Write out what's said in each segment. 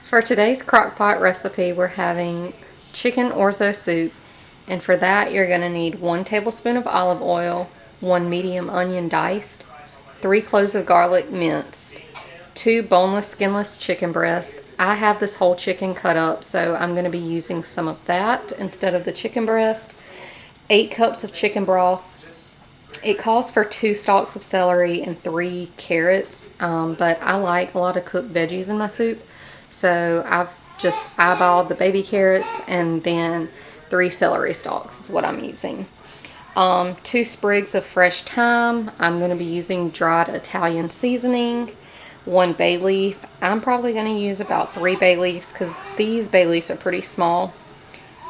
For today's crockpot recipe, we're having chicken orzo soup, and for that you're going to need 1 tablespoon of olive oil, 1 medium onion diced, 3 cloves of garlic minced, 2 boneless skinless chicken breasts. I have this whole chicken cut up, so I'm going to be using some of that instead of the chicken breast, 8 cups of chicken broth. It calls for 2 stalks of celery and 3 carrots, but I like a lot of cooked veggies in my soup, so I've just eyeballed the baby carrots, and then 3 celery stalks is what I'm using. 2 sprigs of fresh thyme. I'm going to be using dried Italian seasoning. 1 bay leaf. I'm probably going to use about 3 bay leaves because these bay leaves are pretty small.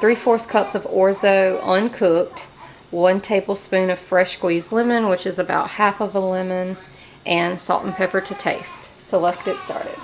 3/4 cups of orzo uncooked. 1 tablespoon of fresh squeezed lemon, which is about half of a lemon, and salt and pepper to taste. So let's get started.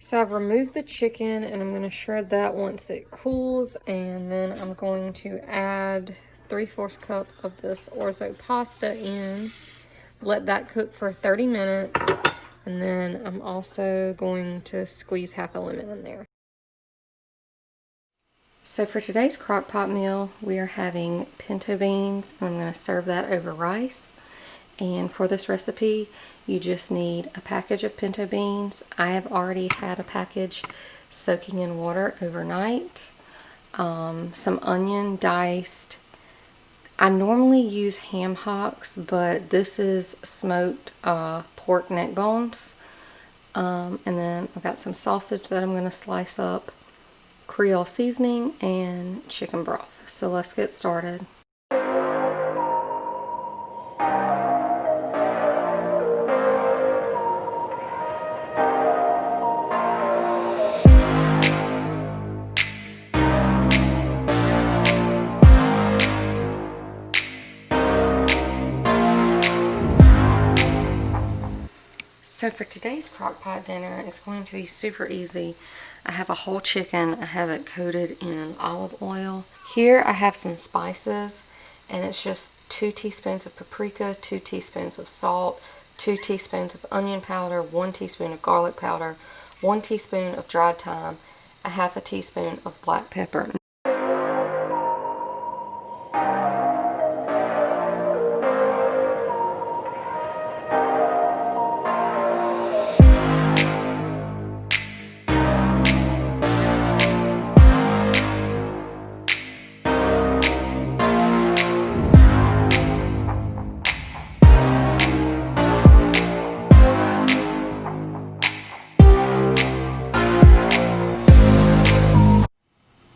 So I've removed the chicken, and I'm going to shred that once it cools, and then I'm going to add 3/4 cup of this orzo pasta in, let that cook for 30 minutes, and then I'm also going to squeeze half a lemon in there. So for today's crockpot meal, we are having pinto beans, and I'm going to serve that over rice. And for this recipe, you just need a package of pinto beans. I have already had a package soaking in water overnight. Some onion diced. I normally use ham hocks, but this is smoked pork neck bones. And then I've got some sausage that I'm going to slice up, Creole seasoning, and chicken broth. So let's get started. So for today's crockpot dinner, it's going to be super easy. I have a whole chicken. I have it coated in olive oil. Here I have some spices, and it's just 2 teaspoons of paprika, 2 teaspoons of salt, 2 teaspoons of onion powder, 1 teaspoon of garlic powder, 1 teaspoon of dried thyme, a half a teaspoon of black pepper.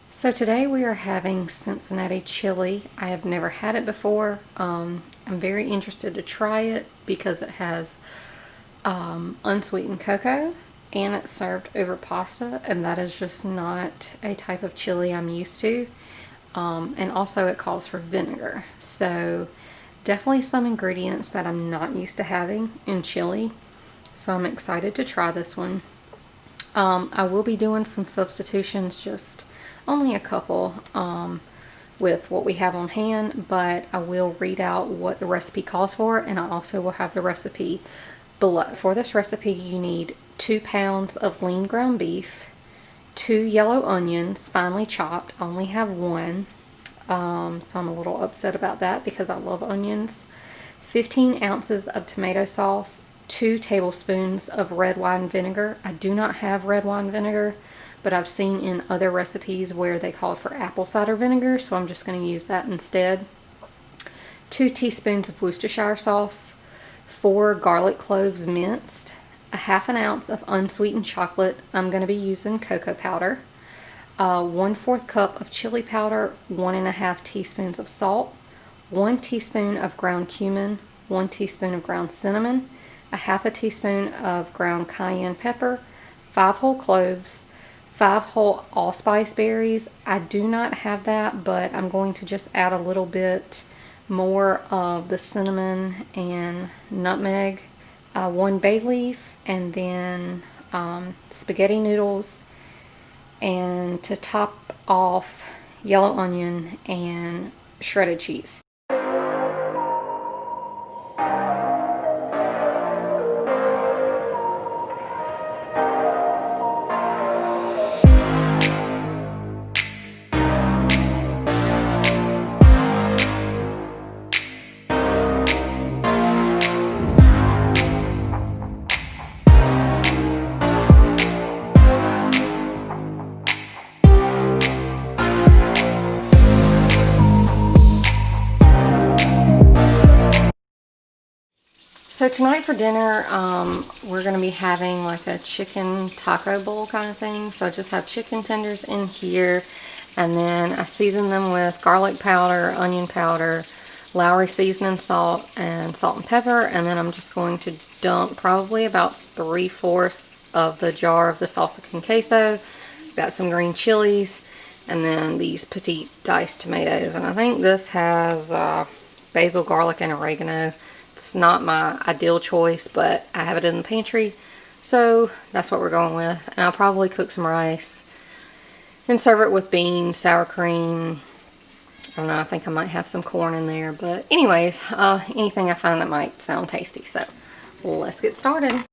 So today we are having Cincinnati chili. I have never had it before. I'm very interested to try it because it has unsweetened cocoa, and it's served over pasta, and that is just not a type of chili I'm used to. And also it calls for vinegar. So definitely some ingredients that I'm not used to having in chili. So I'm excited to try this one. I will be doing some substitutions, just only a couple with what we have on hand, but I will read out what the recipe calls for, and I also will have the recipe below. For this recipe, you need 2 pounds of lean ground beef, 2 yellow onions, finely chopped. I only have 1, so I'm a little upset about that because I love onions. 15 ounces of tomato sauce, 2 tablespoons of red wine vinegar. I do not have red wine vinegar, but I've seen in other recipes where they call for apple cider vinegar, so I'm just going to use that instead. 2 teaspoons of Worcestershire sauce, 4 garlic cloves minced, a half an ounce of unsweetened chocolate. I'm going to be using cocoa powder, 1/4 cup of chili powder, 1½ teaspoons of salt, 1 teaspoon of ground cumin, 1 teaspoon of ground cinnamon, a half a teaspoon of ground cayenne pepper, 5 whole cloves, 5 whole allspice berries. I do not have that, but I'm going to just add a little bit more of the cinnamon and nutmeg, 1 bay leaf, and then spaghetti noodles, and to top off, yellow onion and shredded cheese. So tonight for dinner, we're going to be having like a chicken taco bowl kind of thing. So I just have chicken tenders in here, and then I season them with garlic powder, onion powder, Lowry seasoning salt, and salt and pepper. And then I'm just going to dump probably about 3/4 of the jar of the salsa con queso. Got some green chilies, and then these petite diced tomatoes. And I think this has basil, garlic, and oregano. It's not my ideal choice, but I have it in the pantry, so that's what we're going with. And I'll probably cook some rice and serve it with beans, sour cream. I don't know, I think I might have some corn in there, but anyways, anything I find that might sound tasty. So let's get started.